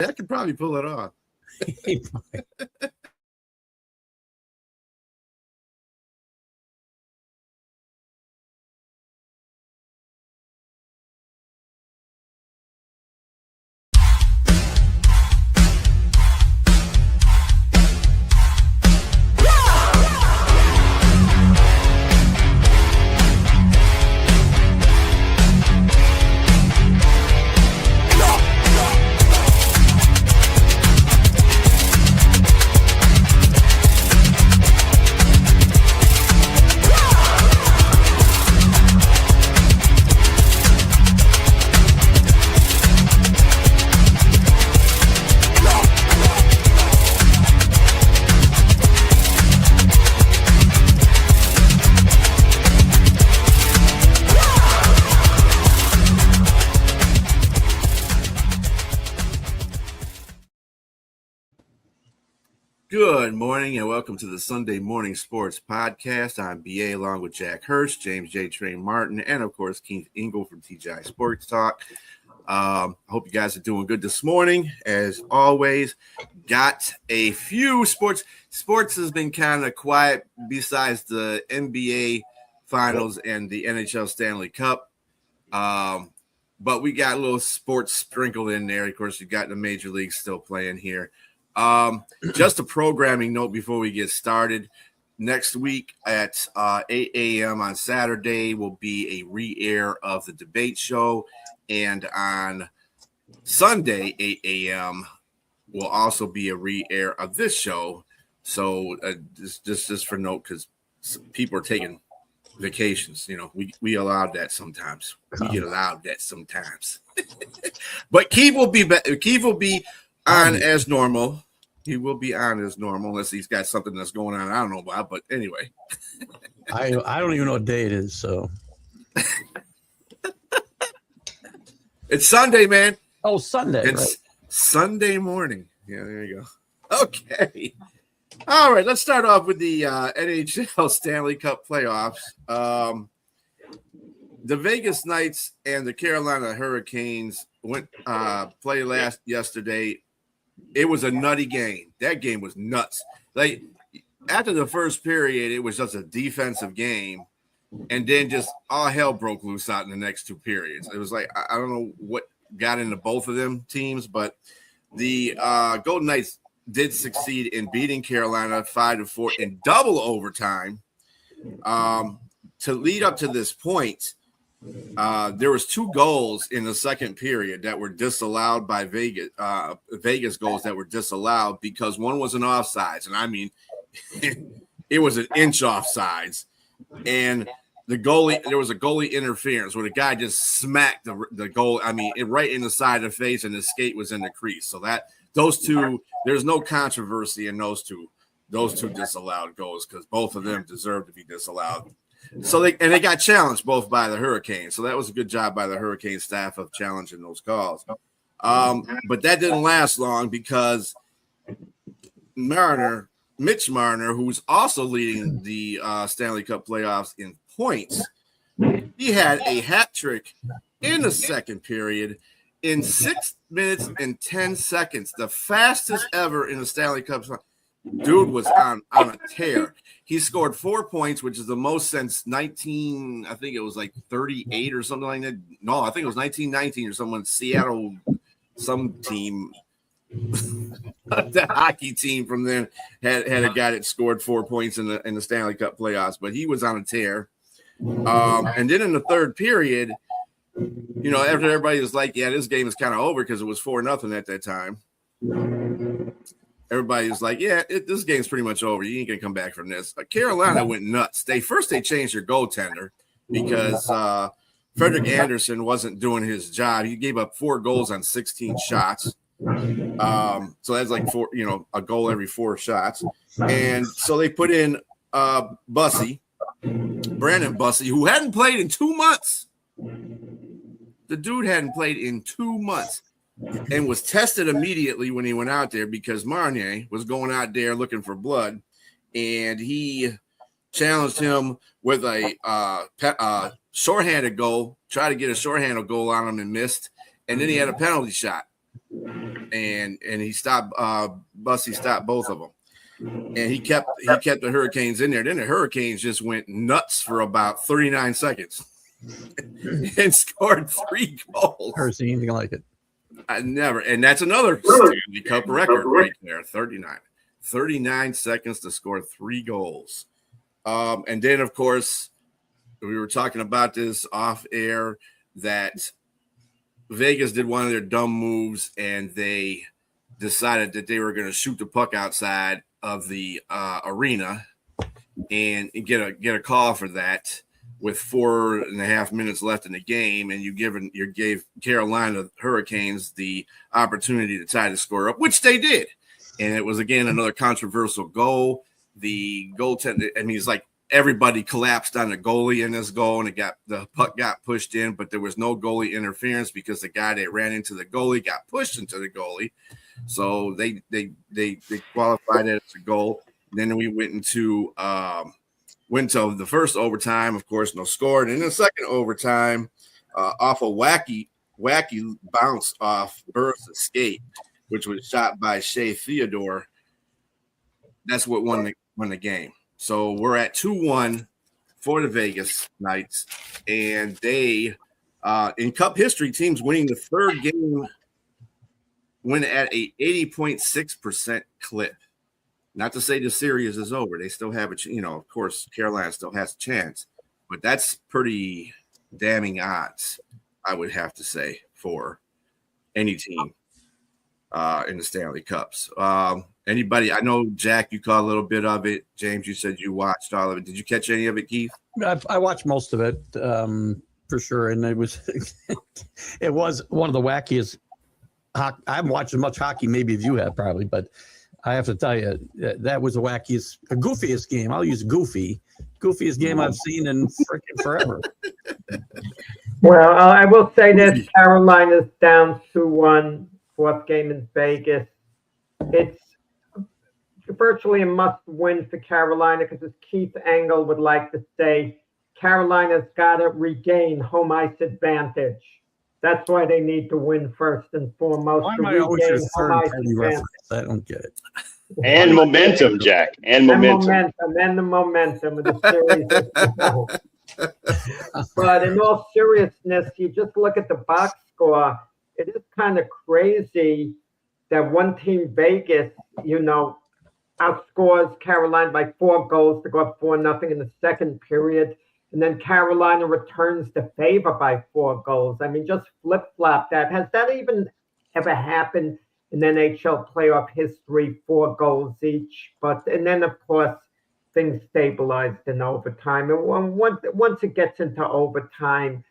That could probably pull it off. Good morning and welcome to the Sunday Morning Sports Podcast. I'm BA along with Jack Hurst, James J. Train Martin, and of course Keith Ingle from TGI Sports Talk. I hope you guys are doing good this morning. As always, got a few sports. Sports has been kind of quiet besides the NBA Finals and the NHL Stanley Cup. But we got a little sports sprinkled in there. Of course, you got the major leagues still playing here. Just a programming note before we get started. Next week at 8 a.m. on Saturday will be a re-air of the debate show. And on Sunday, 8 a.m. will also be a re-air of this show. So just for note, because people are taking vacations. You know, we allowed that sometimes. We get allowed that sometimes. But Keith will be on as normal. He will be on as normal unless he's got something that's going on I don't know about. But anyway, I don't even know what day it is. So it's Sunday, man. Oh, Sunday. It's right. Sunday morning. Yeah, there you go. Okay. All right. Let's start off with the NHL Stanley Cup playoffs. The Vegas Knights and the Carolina Hurricanes went play yesterday. It was a nutty game. That game was nuts. Like after the first period, it was just a defensive game, and then just all hell broke loose out in the next two periods. It was like I don't know what got into both of them teams, but the Golden Knights did succeed in beating Carolina 5-4 in double overtime. To lead up to this point, there was two goals in the second period that were disallowed by Vegas. Vegas goals that were disallowed because one was an offsides, and I mean, it was an inch offsides, and the goalie. There was a goalie interference where the guy just smacked the goal. I mean, right in the side of the face, and the skate was in the crease. So those two, there's no controversy in those two disallowed goals because both of them deserve to be disallowed. So they got challenged both by the Hurricanes. So that was a good job by the Hurricane staff of challenging those calls. But that didn't last long because Mitch Marner, who's also leading the Stanley Cup playoffs in points, he had a hat trick in the second period in 6 minutes and 10 seconds, the fastest ever in the Stanley Cup. Dude was on a tear. He scored 4 points, which is the most since 19, I think it was like 38 or something like that. No, I think it was 1919 or someone, Seattle, some team, the hockey team from there had a guy that scored 4 points in the Stanley Cup playoffs, but he was on a tear. And then in the third period, you know, after everybody was like, yeah, this game is kind of over because it was 4-0 at that time. Everybody was like, yeah, this game's pretty much over. You ain't going to come back from this. Carolina went nuts. They changed their goaltender because Frederick Anderson wasn't doing his job. He gave up 4 goals on 16 shots. So that's like a goal every 4 shots. And so they put in Brandon Bussey, who hadn't played in 2 months. The dude hadn't played in 2 months. And was tested immediately when he went out there because Marnier was going out there looking for blood, and he challenged him with a shorthanded goal, tried to get a shorthanded goal on him and missed, and then he had a penalty shot. and he stopped Bussey stopped both of them, and he kept the Hurricanes in there. Then the Hurricanes just went nuts for about 39 seconds and scored 3 goals. Never seen anything like it. I never, and that's another Stanley Cup record right there. 39 seconds to score 3 goals. And then, of course, we were talking about this off air that Vegas did one of their dumb moves, and they decided that they were going to shoot the puck outside of the arena and get a call for that with 4.5 minutes left in the game, and you gave Carolina Hurricanes the opportunity to tie the score up, which they did. And it was, again, another controversial goal. The goaltender, I mean, it's like everybody collapsed on the goalie in this goal, and the puck got pushed in, but there was no goalie interference because the guy that ran into the goalie got pushed into the goalie. So they qualified it as a goal. Then we went into the first overtime, of course, no score. And in the second overtime, off a wacky bounce off Burr's skate, which was shot by Shea Theodore. That's what won the game. So we're at 2-1 for the Vegas Knights, and they in Cup history, teams winning the third game win at a 80.6% clip. Not to say the series is over. They still have of course, Carolina still has a chance, but that's pretty damning odds, I would have to say, for any team in the Stanley Cups. Anybody? I know, Jack, you caught a little bit of it. James, you said you watched all of it. Did you catch any of it, Keith? I watched most of it for sure, and it was it was one of the wackiest. I haven't watched as much hockey maybe as you have probably, but I have to tell you that was the goofiest game. I'll use goofiest game I've seen in freaking forever. Well, I will say this: Carolina's down 2-1, fourth game in Vegas. It's virtually a must-win for Carolina because, as Keith Engel would like to say, Carolina's got to regain home ice advantage. That's why they need to win first and foremost. Why am I always your third-party reference? I don't get it. And momentum, Jack. And momentum. And the momentum of the series. But in all seriousness, you just look at the box score. It is kind of crazy that one team, Vegas, outscores Carolina by 4 goals to go up 4-0 in the second period. And then Carolina returns the favor by 4 goals. I mean, just flip-flop that. Has that even ever happened in NHL playoff history, 4 goals each? And then, of course, things stabilized in overtime. And once it gets into overtime,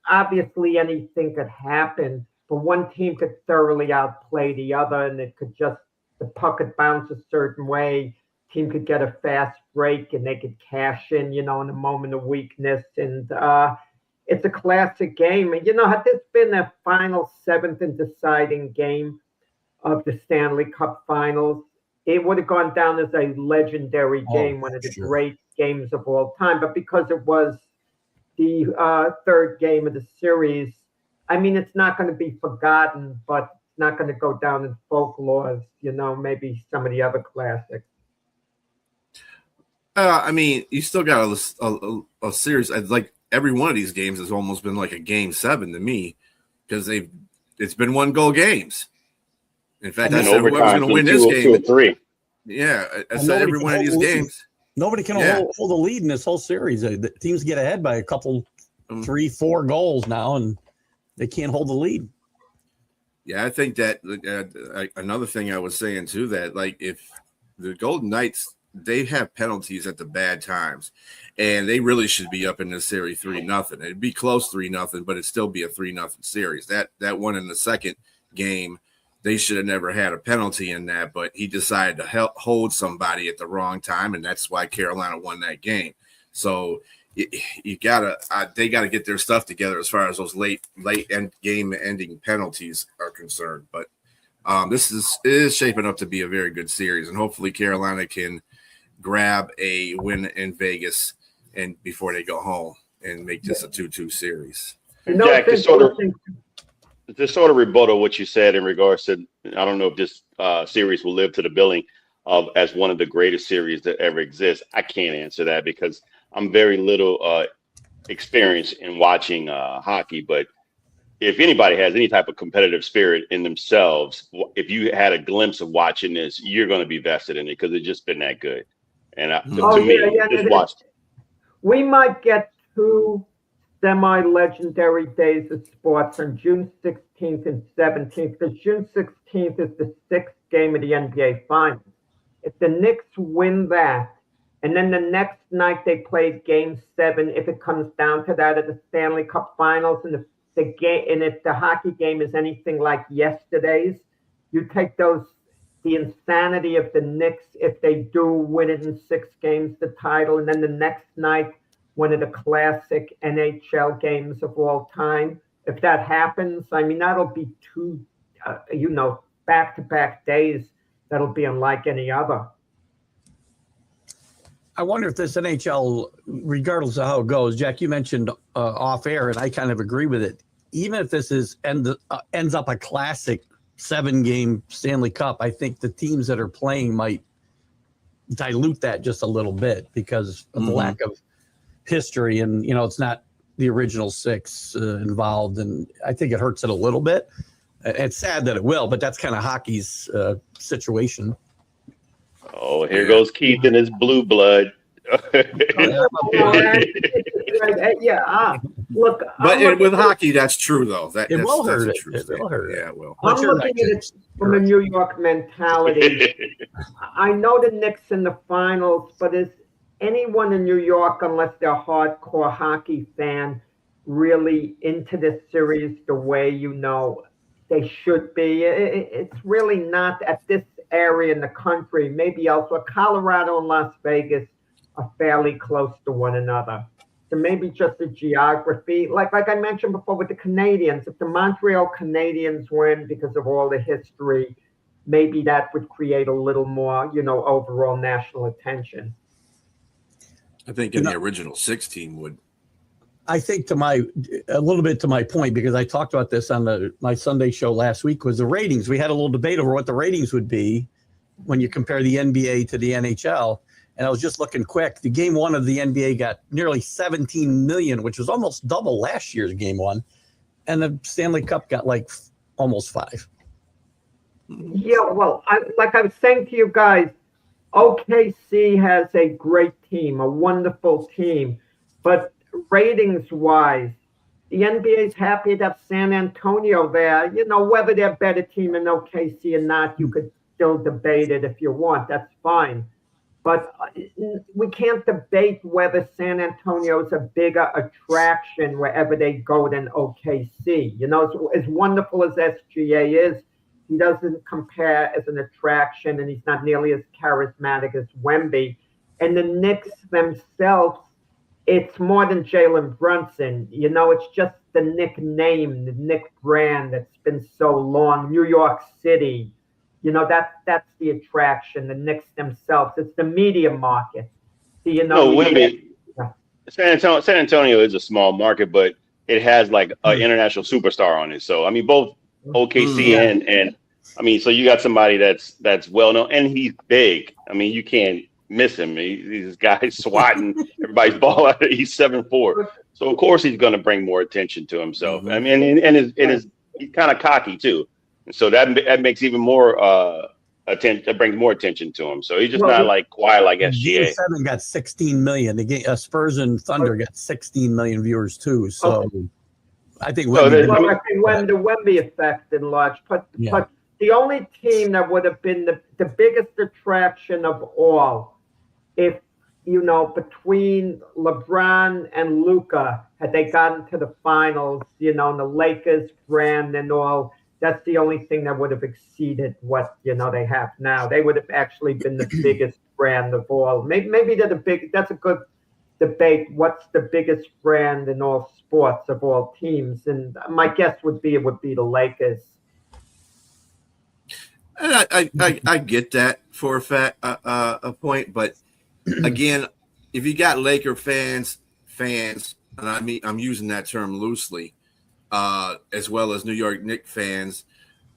obviously anything could happen, but one team could thoroughly outplay the other, and the puck could bounce a certain way. Team could get a fast break and they could cash in, in a moment of weakness. And it's a classic game. And, had this been a final 7th and deciding game of the Stanley Cup Finals, it would have gone down as a legendary game, one of the great games of all time. But because it was the third game of the series, I mean, it's not going to be forgotten, but it's not going to go down in folklore as, maybe some of the other classics. I mean, you still got a series. Like every one of these games has almost been like a game 7 to me because it's been 1-goal games. In fact, I said whoever's going to win this game. 2 or 3. Yeah, I said every one of these games. Nobody can hold a lead in this whole series. The teams get ahead by a couple, 3-4 goals now, and they can't hold the lead. Yeah, I think that another thing I was saying too, that like if the Golden Knights, they have penalties at the bad times, and they really should be up in this series 3-0. It'd be close 3-0, but it'd still be a 3-0 series. That one in the second game, they should have never had a penalty in that, but he decided to hold somebody at the wrong time, and that's why Carolina won that game. So they gotta get their stuff together as far as those late end game ending penalties are concerned. But it is shaping up to be a very good series, and hopefully Carolina can grab a win in Vegas and before they go home and make this a 2-2 series. Jack, to sort of rebuttal what you said in regards to, I don't know if this series will live to the billing of as one of the greatest series that ever exists. I can't answer that because I'm very little experienced in watching hockey. But if anybody has any type of competitive spirit in themselves, if you had a glimpse of watching this, you're going to be vested in it because it's just been that good. And to me, just watch. We might get 2 semi-legendary days of sports on June 16th and 17th, because June 16th is the 6th game of the NBA Finals. If the Knicks win that, and then the next night they play Game 7, if it comes down to that, at the Stanley Cup Finals, and if the hockey game is anything like yesterday's, you take the insanity of the Knicks if they do win it in 6 games, the title, and then the next night, one of the classic NHL games of all time. If that happens, I mean, that'll be 2, back-to-back days that'll be unlike any other. I wonder if this NHL, regardless of how it goes, Jack, you mentioned off air, and I kind of agree with it. Even if this ends up a classic 7-game Stanley Cup, I think the teams that are playing might dilute that just a little bit because of the lack of history, and it's not the original 6 involved, and I think it hurts it a little bit. It's sad that it will, but that's kind of hockey's situation. Oh, here goes Keith and his blue blood. Look, but with hockey, that's true though. It will hurt it. It will hurt it. Yeah, it will. I'm looking at it from a New York mentality. I know the Knicks in the finals, but is anyone in New York, unless they're a hardcore hockey fan, really into this series the way they should be? It's really not at this area in the country. Maybe elsewhere. Colorado and Las Vegas are fairly close to one another. So maybe just the geography. Like I mentioned before with the Canadiens, if the Montreal Canadiens win because of all the history, maybe that would create a little more, overall national attention. I think the original 16 would. I think a little bit to my point, because I talked about this on my Sunday show last week, was the ratings. We had a little debate over what the ratings would be when you compare the NBA to the NHL. And I was just looking quick. The game 1 of the NBA got nearly 17 million, which was almost double last year's game 1. And the Stanley Cup got like almost 5. Yeah, well, like I was saying to you guys, OKC has a great team, a wonderful team. But ratings-wise, the NBA is happy to have San Antonio there. Whether they're a better team than OKC or not, you could still debate it if you want. That's fine. But we can't debate whether San Antonio is a bigger attraction wherever they go than OKC. As wonderful as SGA is, he doesn't compare as an attraction, and he's not nearly as charismatic as Wemby. And the Knicks themselves, it's more than Jalen Brunson. It's just the Knick name, the Knick brand that's been so long. New York City. That's the attraction, the Knicks themselves. It's the media market. Wemby. San Antonio is a small market, but it has like an international superstar on it. So, I mean, both OKC and I mean, so you got somebody that's well known, and he's big. I mean, you can't miss him. He's this guy swatting everybody's ball out. He's 7'4". So, of course, he's going to bring more attention to himself. I mean, and he's kind of cocky, too. So that makes even more attention. That brings more attention to him. So he's just not like quiet like SGA. Game 7 got 16 million. The Spurs and Thunder got 16 million viewers too. So I think I think when the Wemby effect in large, but the only team that would have been the biggest attraction of all, if between LeBron and Luka, had they gotten to the finals, and the Lakers brand and all. That's the only thing that would have exceeded what they have now. They would have actually been the biggest brand of all. Maybe that's a good debate. What's the biggest brand in all sports of all teams? And my guess would be it would be the Lakers. And I get that for a fact, a point, but again, if you got Laker fans, and I'm using that term loosely, as well as New York Knicks fans.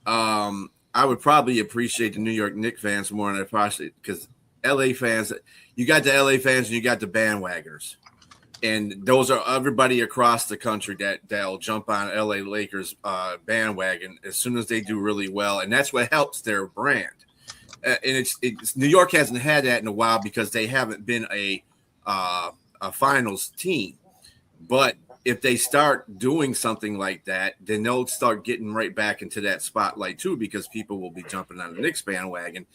I would probably appreciate the New York Knicks fans more than I probably, because LA fans, you got the LA fans and you got the bandwagoners. And those are everybody across the country that'll jump on LA Lakers bandwagon as soon as they do really well. And that's what helps their brand. And it's New York hasn't had that in a while because they haven't been a finals team. But if they start doing something like that, then they'll start getting right back into that spotlight too, because people will be jumping on the Knicks bandwagon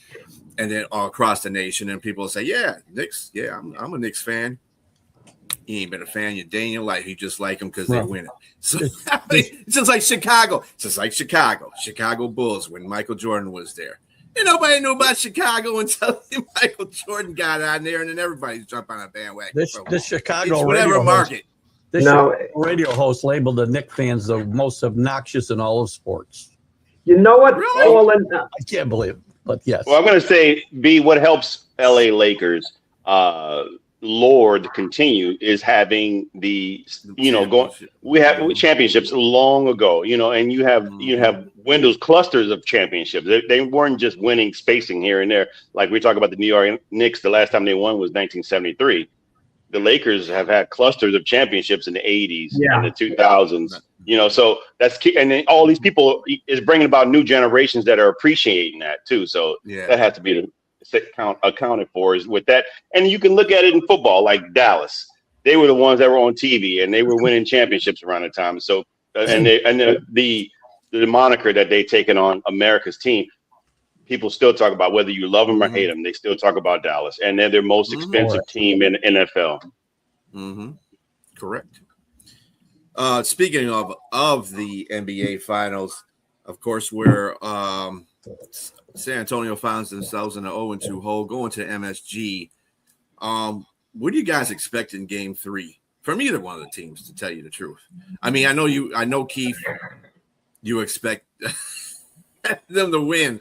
and then all across the nation. And people will say, yeah, Knicks. Yeah, I'm a Knicks fan. You ain't been a fan your day in your life. You just like them because they win it. So it's just like Chicago. It's just like Chicago Bulls when Michael Jordan was there. And nobody knew about Chicago until Michael Jordan got on there, and then everybody's jumping on a bandwagon. This Chicago whatever market. Radio host labeled the Knicks fans the most obnoxious in all of sports. You know what? Really? I can't believe it, but yes. Well, I'm going to say, B, what helps LA Lakers lore to continue is having the we have championships long ago, and you have windows, clusters of championships. They weren't just winning spacing here and there. Like we talk about the New York Knicks, the last time they won was 1973. The Lakers have had clusters of championships in the 80s and the 2000s, so that's key. And then all these people is bringing about new generations that are appreciating that too. So that has to be accounted for is with that. And you can look at it in football, like Dallas. They were the ones that were on TV and they were winning championships around the time. So, and the moniker that they taken on America's team, people still talk about whether you love them or hate them. They still talk about Dallas, and they're their most expensive team in the NFL. Mm-hmm. Correct. Speaking of the NBA Finals, of course, where San Antonio finds themselves in an 0-2 hole going to MSG. What do you guys expect in Game 3 from either one of the teams? To tell you the truth, I mean, I know Keith, you expect them to win.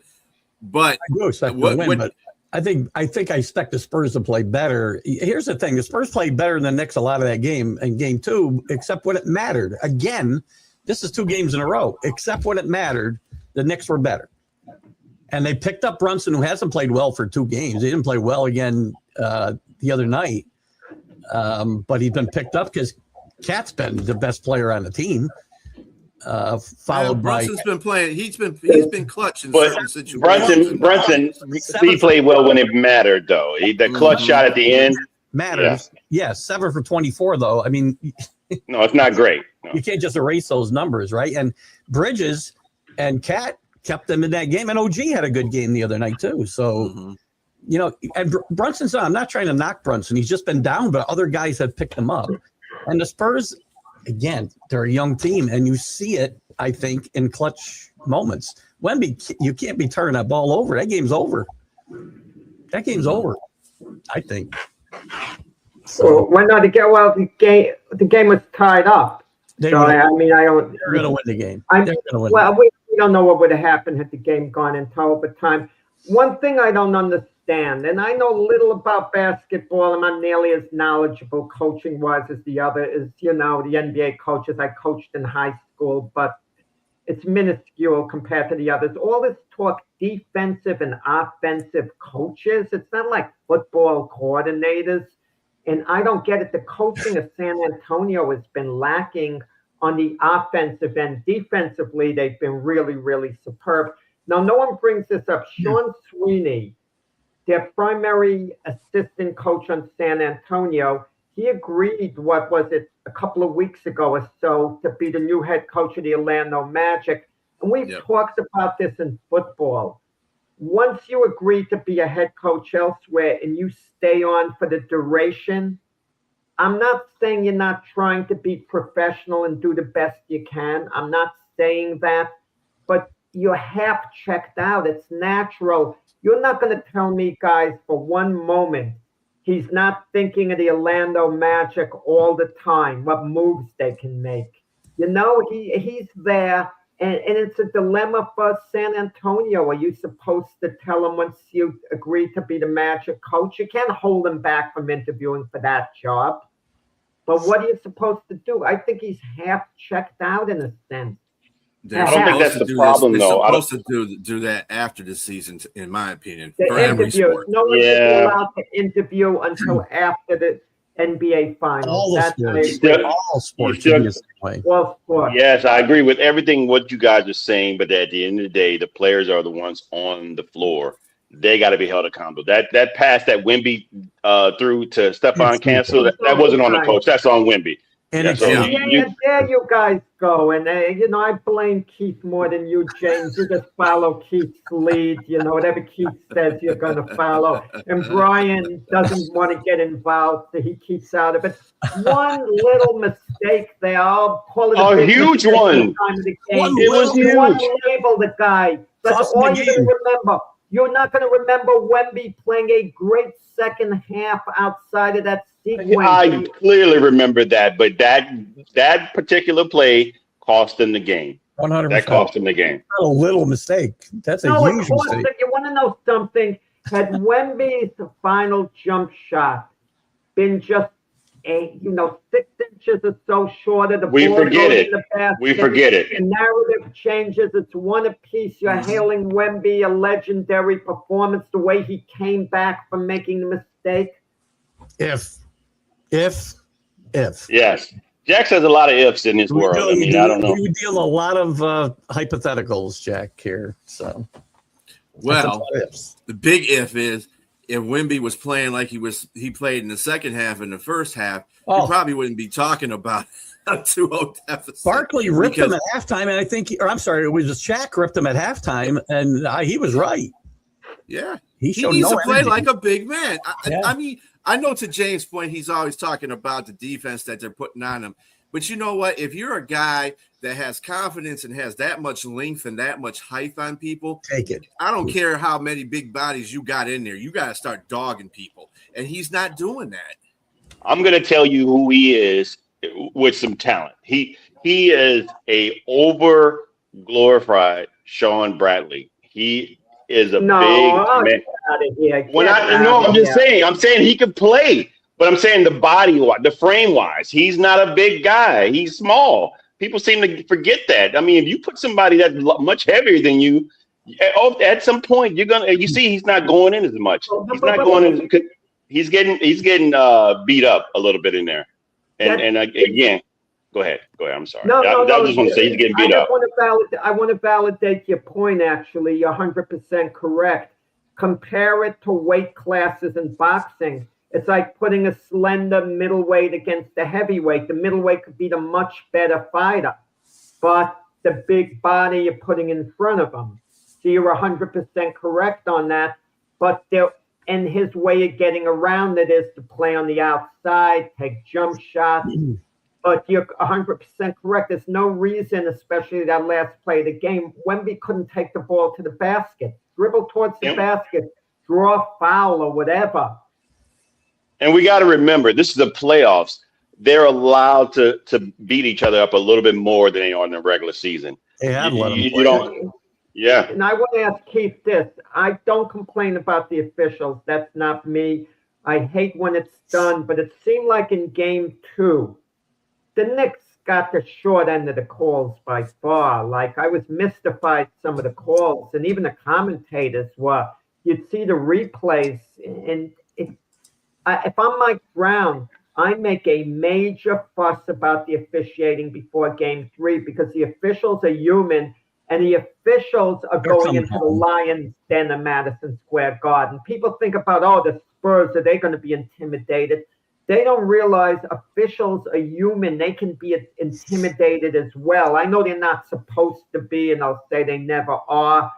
But I do expect to win, but I think I expect the Spurs to play better. Here's the thing: the Spurs played better than the Knicks a lot of that game in Game 2, except when it mattered. Again, this is 2 games in a row. Except when it mattered, the Knicks were better, and they picked up Brunson, who hasn't played well for 2 games. He didn't play well again the other night, but he's been picked up because Cat's been the best player on the team. Followed by Brunson's been playing. He's been clutch in certain situations. Brunson, he played well when it mattered, though. The clutch shot at the end matters. Yeah, 7 for 24, though. I mean, no, it's not great. No. You can't just erase those numbers, right? And Bridges and Cat kept them in that game, and OG had a good game the other night too. So, and Brunson's not. I'm not trying to knock Brunson. He's just been down, but other guys have picked him up. And the Spurs, again, they're a young team, and you see it, I think, in clutch moments. Wemby, you can't be turning that ball over. That game's over. Over, I think. So when the game was tied up. I don't. They're going to win the game. We don't know what would have happened had the game gone into overtime. One thing I don't understand, and I know little about basketball, I'm not nearly as knowledgeable coaching-wise as the other, is, the NBA coaches I coached in high school, but it's minuscule compared to the others. All this talk, defensive and offensive coaches, it's not like football coordinators, and I don't get it. The coaching of San Antonio has been lacking on the offensive end. Defensively, they've been really, really superb. Now, no one brings this up. Sean Sweeney, their primary assistant coach on San Antonio, he agreed, a couple of weeks ago or so, to be the new head coach of the Orlando Magic. And we've talked about this in football. Once you agree to be a head coach elsewhere and you stay on for the duration, I'm not saying you're not trying to be professional and do the best you can. I'm not saying that, but you're half checked out. It's natural. You're not going to tell me, guys, for one moment, he's not thinking of the Orlando Magic all the time, what moves they can make. He's there, and it's a dilemma for San Antonio. Are you supposed to tell him once you agree to be the Magic coach? You can't hold him back from interviewing for that job. But what are you supposed to do? I think he's half checked out in a sense. They're I don't think supposed that's to the do problem, this. though. They're supposed to do that after the season, in my opinion, The for every interviews. sport. No one should be Yeah. allowed to interview until after the NBA finals. All the That's sports. I agree. All sports still- should be the same way. All sports. Yes, I agree with everything what you guys are saying, but at the end of the day, the players are the ones on the floor. They got to be held accountable. That pass that Wemby threw to Stephon Cancel, that wasn't on the coach. That's on Wemby. And Yeah, it's so Yeah. Yeah, there you guys go. And, I blame Keith more than you, James. You just follow Keith's lead. Whatever Keith says, you're going to follow. And Brian doesn't want to get involved, so he keeps out of it. One little mistake there. I'll call it a big huge mistake one. at the time of the game. It was You want huge. to label the guy. That's Cost all the you're going game. to remember. You're not going to remember Wemby playing a great second half outside of that sequence. I clearly remember that, but that particular play cost them the game. 100%. That cost them the game. Not a little mistake. That's a No, huge of course, mistake. if you want to know something, had Wemby's final jump shot been just 6 inches or so short of the We ball forget going it. in the basket, We forget it. the narrative changes. It's one apiece. You're hailing Wemby, a legendary performance, the way he came back from making the mistake. If. Yes. Jack says a lot of ifs in this world. I mean, I don't know. We deal a lot of hypotheticals, Jack, here. So, that's a lot Well, of ifs. the big if is if Wemby was playing like he played in the second half and the first half, Oh. he probably wouldn't be talking about a 2-0 deficit. Barkley ripped him because- at halftime, and I think, I'm sorry, it was Shaq ripped him at halftime, and he was right. Yeah. He He showed needs no to play energy. like a big man. Yeah. I mean, I know to James' point, he's always talking about the defense that they're putting on him. But you know what? If you're a guy that has confidence and has that much length and that much height on people, Take it. I don't care how many big bodies you got in there. You got to start dogging people. And he's not doing that. I'm going to tell you who he is with some talent. He is a over glorified Sean Bradley. He is a No, big man. Out of here. When Get I out no, of I'm just here. saying he can play, but I'm saying the body, the frame wise, he's not a big guy. He's small. People seem to forget that. I mean, if you put somebody that's much heavier than you, at some point you see he's not going in as much. He's not going in. He's getting beat up a little bit in there. And again, go ahead. I'm sorry. No, I just want to say he's getting beat up. I want to validate your point, actually. You're 100% correct. Compare it to weight classes in boxing. It's like putting a slender middleweight against a heavyweight. The middleweight could be the much better fighter, but the big body you're putting in front of him. So you're 100% correct on that. But and his way of getting around it is to play on the outside, take jump shots. But you're 100% correct. There's no reason, especially that last play of the game, Wemby couldn't take the ball to the basket, dribble towards the basket, draw a foul or whatever. And we got to remember, this is the playoffs. They're allowed to beat each other up a little bit more than they are in the regular season. They have let him You play. don't. Yeah. And I want to ask Keith this. I don't complain about the officials. That's not me. I hate when it's done, but it seemed like in game 2, the Knicks got the short end of the calls by far. Like, I was mystified some of the calls, and even the commentators were. You'd see the replays, and if I'm Mike Brown, I make a major fuss about the officiating before game 3 because the officials are human, and the officials are going into the Lions' den of Madison Square Garden. People think about, the Spurs, are they going to be intimidated? They don't realize officials are human. They can be intimidated as well. I know they're not supposed to be, and I'll say they never are,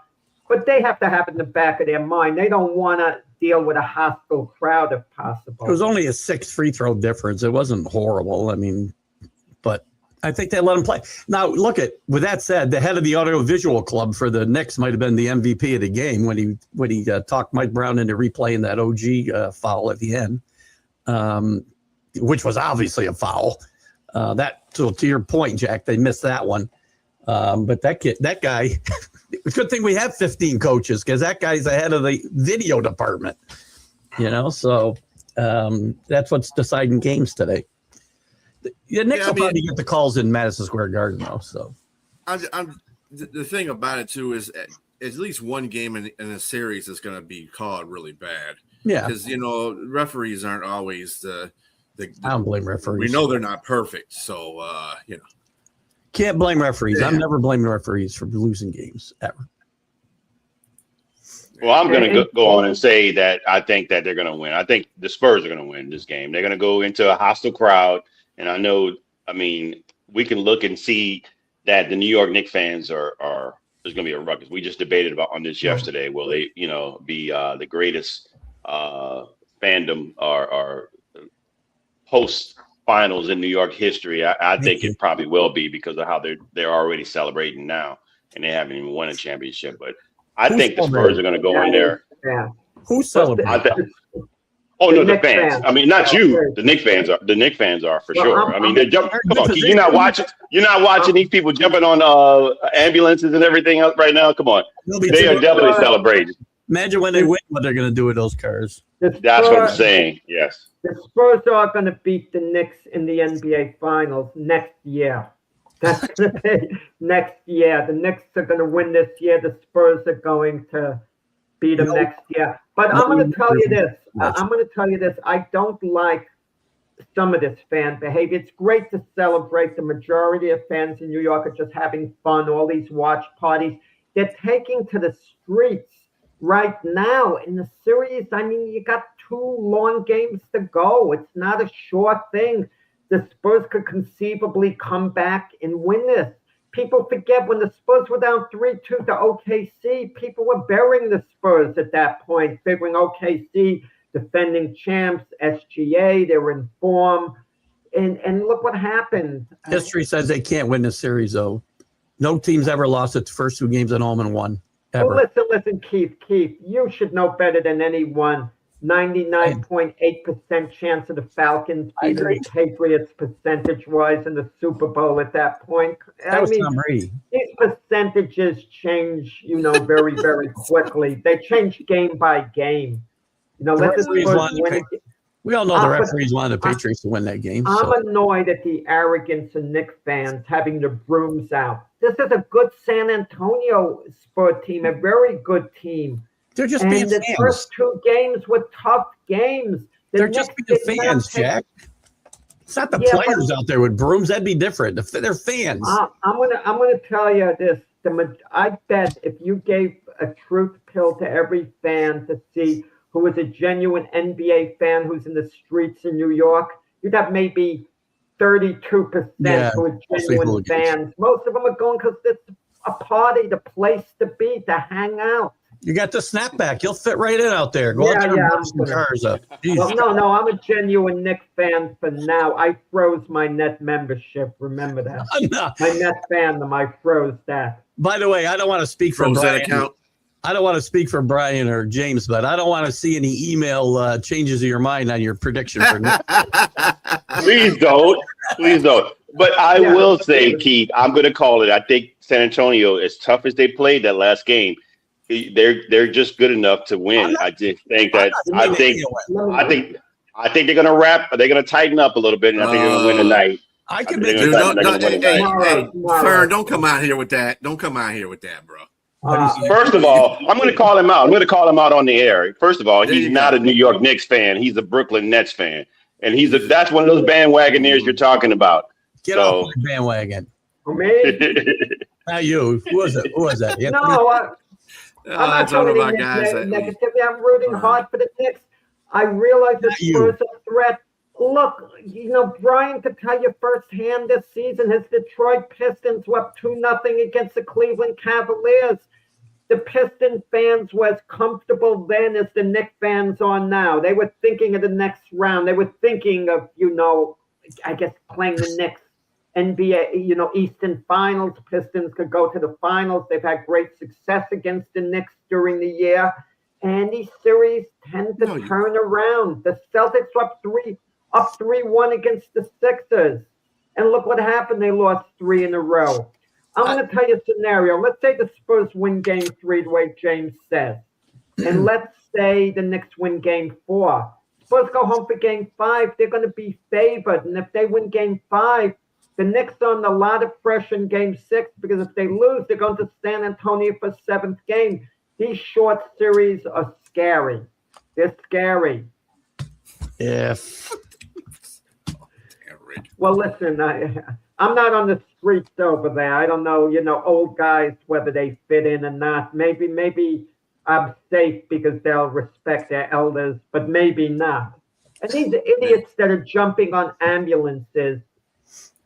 but they have to have it in the back of their mind. They don't want to deal with a hostile crowd if possible. It was only a 6 free throw difference. It wasn't horrible. I mean, but I think they let him play. Now, with that said, the head of the audiovisual club for the Knicks might have been the MVP of the game when he talked Mike Brown into replaying that OG foul at the end. Which was obviously a foul. So to your point, Jack, they missed that one. But that guy, good thing we have 15 coaches because that guy's the head of the video department. So that's what's deciding games today. Yeah, Knicks Yeah, I will mean- probably get the calls in Madison Square Garden though. So The thing about it too is at least one game in a series is going to be called really bad yeah, because referees aren't always the I don't blame referees. we know they're not perfect, so Can't blame referees. I'm Yeah. never blaming referees for losing games ever. Well, I'm going to go on and say that I think that they're going to win. I think the Spurs are going to win this game. They're going to go into a hostile crowd. And I mean, we can look and see that the New York Knicks fans there's going to be a ruckus. We just debated on this yesterday. Will they, be the greatest fandom or post finals in New York history? I think it probably will be because of how they're already celebrating now and they haven't even won a championship. But I think the Spurs are going to go in there. Yeah. Who's celebrating? Oh The no, the Knicks fans. fans. I mean, not Yeah, you. okay. The Knicks fans are. The Knicks fans are for Well, sure. I mean, they're jumping. Come on, you're not watching. You're not watching these people jumping on ambulances and everything else right now. Come on, they are definitely celebrating. Imagine when they win, what they're going to do with those cars. That's what I'm saying. Yes. The Spurs are going to beat the Knicks in the NBA Finals next year. That's going to be next year. The Knicks are going to win this year. The Spurs are going to beat them next year. But I'm going to tell you this. I don't like some of this fan behavior. It's great to celebrate. The majority of fans in New York are just having fun. All these watch parties. They're taking to the streets right now in the series. I mean, you got 2 long games to go. It's not a short thing. The Spurs could conceivably come back and win this. People forget when the Spurs were down 3-2 to OKC, people were burying the Spurs at that point, figuring OKC, defending champs, SGA, they were in form. And look what happened. History says they can't win this series, though. No team's ever lost its first 2 games at home and won. Ever. Well, listen, Keith, you should know better than anyone. 99.8% chance of the Falcons beating the Patriots percentage-wise in the Super Bowl at that point. That was Tom Brady. These percentages change, very, very quickly. They change game by game. We all know the referees wanted the Patriots to win that game. I'm annoyed at the arrogance of Knicks fans having the brooms out. This is a good San Antonio Spurs team, a very good team. They're just And being the fans. first 2 games were tough games. They're just being fans, Jack. It's not the players out there with brooms. That'd be different. They're fans. I'm gonna tell you this. I bet if you gave a truth pill to every fan to see who is a genuine NBA fan who's in the streets in New York, you'd have maybe 32% who are genuine fans. Most of them are going because it's a party, the place to be, to hang out. You got the snapback. You'll fit right in out there. Go out there and put some cars up. Well, no, I'm a genuine Knicks fan for now. I froze my net membership. Remember that. My net fandom, I froze that. By the way, I don't want to speak for Brian. account. I don't want to speak for Brian or James, but I don't want to see any email changes of your mind on your prediction for Knicks. Please don't. But I will say, Keith, I'm going to call it. I think San Antonio, as tough as they played that last game, they're just good enough to win. I just think that I think they're going to wrap. They're going to tighten up a little bit, and I think they're going to win tonight. I can Dude, hey, Fern, don't come out here with that. Don't come out here with that, bro. First of all, I'm going to call him out. I'm going to call him out on the air. First of all, he's not a New York Knicks fan. He's a Brooklyn Nets fan, and that's one of those bandwagoners you're talking about. Get off the bandwagon. Me? Not you. Who was that? No, I'm not talking about about guys. Negativity. I'm rooting hard for the Knicks. I realize the Spurs are a threat. Look, Brian could tell you firsthand this season, his Detroit Pistons were up 2-0 against the Cleveland Cavaliers. The Piston fans were as comfortable then as the Knicks fans are now. They were thinking of the next round. They were thinking of, I guess playing the Knicks. NBA, Eastern Finals. Pistons could go to the finals. They've had great success against the Knicks during the year. And these series tend to turn around. The Celtics were up 3-1 against the Sixers. And look what happened. They lost 3 in a row. I'm going to tell you a scenario. Let's say the Spurs win game 3 the way James says. And let's say the Knicks win game 4. Spurs go home for game 5, they're going to be favored. And if they win game 5, the Knicks are under a lot of pressure in game 6 because if they lose, they're going to San Antonio for 7th game. These short series are scary. They're scary. If Well, listen, I'm not on the streets over there. I don't know, old guys, whether they fit in or not. Maybe I'm safe because they'll respect their elders, but maybe not. And these idiots that are jumping on ambulances,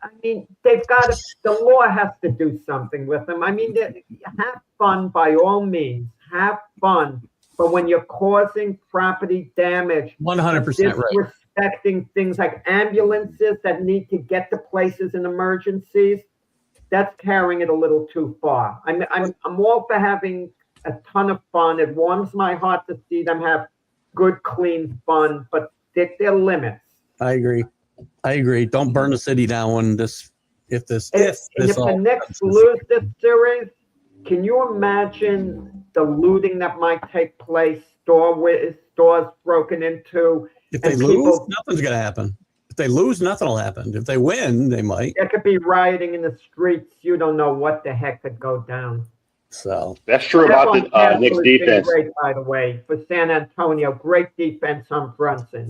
I mean, the law has to do something with them. I mean, have fun by all means, have fun. But when you're causing property damage, 100% right. Disrespecting things like ambulances that need to get to places in emergencies, that's carrying it a little too far. I'm all for having a ton of fun. It warms my heart to see them have good, clean fun, but there are limits. I agree. Don't burn the city down if the Knicks lose this series, can you imagine the looting that might take place? Stores broken into. If they lose, nothing's going to happen. If they lose, nothing will happen. If they win, they might. There could be rioting in the streets. You don't know what the heck could go down. So that's true about the Knicks defense. Great, by the way, for San Antonio, great defense on Brunson.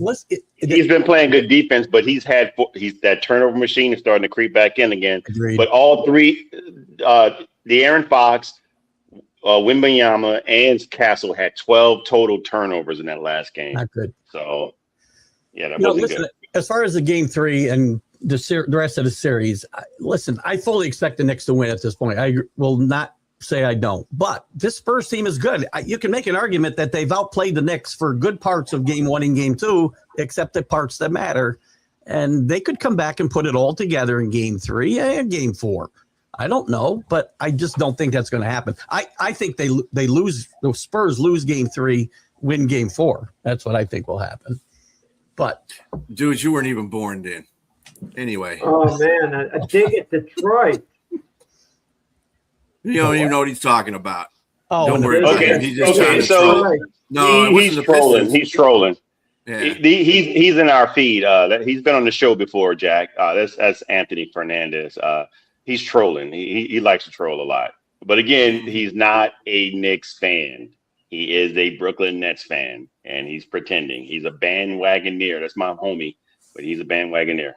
He's been playing good defense, but he's that turnover machine is starting to creep back in again. Agreed. But all three, De'Aaron Fox, Wembanyama, and Castle had 12 total turnovers in that last game. Not good. So, yeah, that wasn't good. As far as the game 3 and the rest of the series, I fully expect the Knicks to win at this point. I will not say I don't. But this Spurs team is good. You can make an argument that they've outplayed the Knicks for good parts of game 1 and game 2, except the parts that matter. And they could come back and put it all together in game 3 and game 4. I don't know, but I just don't think that's going to happen. I think they lose. The Spurs lose game 3, win game 4. That's what I think will happen. But dude, you weren't even born then. Anyway. Oh man, a dig at Detroit. You don't even know what he's talking about. Oh, don't worry. Okay. He's just trying to troll. No, he's trolling. He's trolling. Yeah. He's in our feed. He's been on the show before, Jack. That's Anthony Fernandez. He's trolling. He likes to troll a lot. But again, he's not a Knicks fan. He is a Brooklyn Nets fan, and he's pretending. He's a bandwagoneer. That's my homie, but he's a bandwagoneer.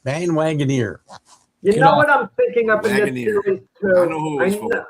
Bandwagoneer. You know what I'm thinking up in this series too?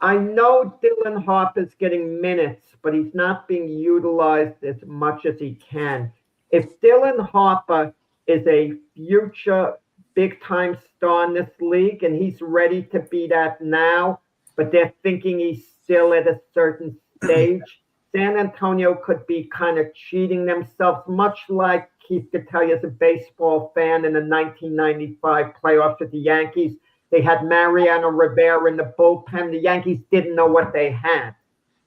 I know Dylan Harper's getting minutes, but he's not being utilized as much as he can. If Dylan Harper is a future big-time star in this league, and he's ready to be that now, but they're thinking he's still at a certain stage, San Antonio could be kind of cheating themselves, much like Keith could tell you as a baseball fan in the 1995 playoffs with the Yankees. They had Mariano Rivera in the bullpen. The Yankees didn't know what they had.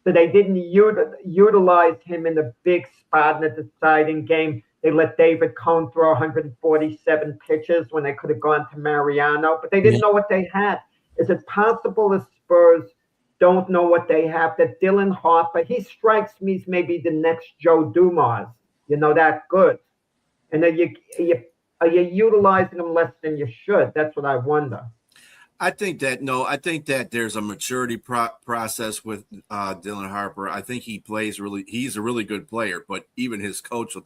So they didn't utilize him in the big spot in the deciding game. They let David Cohn throw 147 pitches when they could have gone to Mariano, but they didn't know what they had. Is it possible the Spurs don't know what they have? That Dylan Harper, he strikes me as maybe the next Joe Dumas, that good. And are you utilizing him less than you should? That's what I wonder. I think that there's a maturity process with Dylan Harper. I think he's a really good player, but even his coach will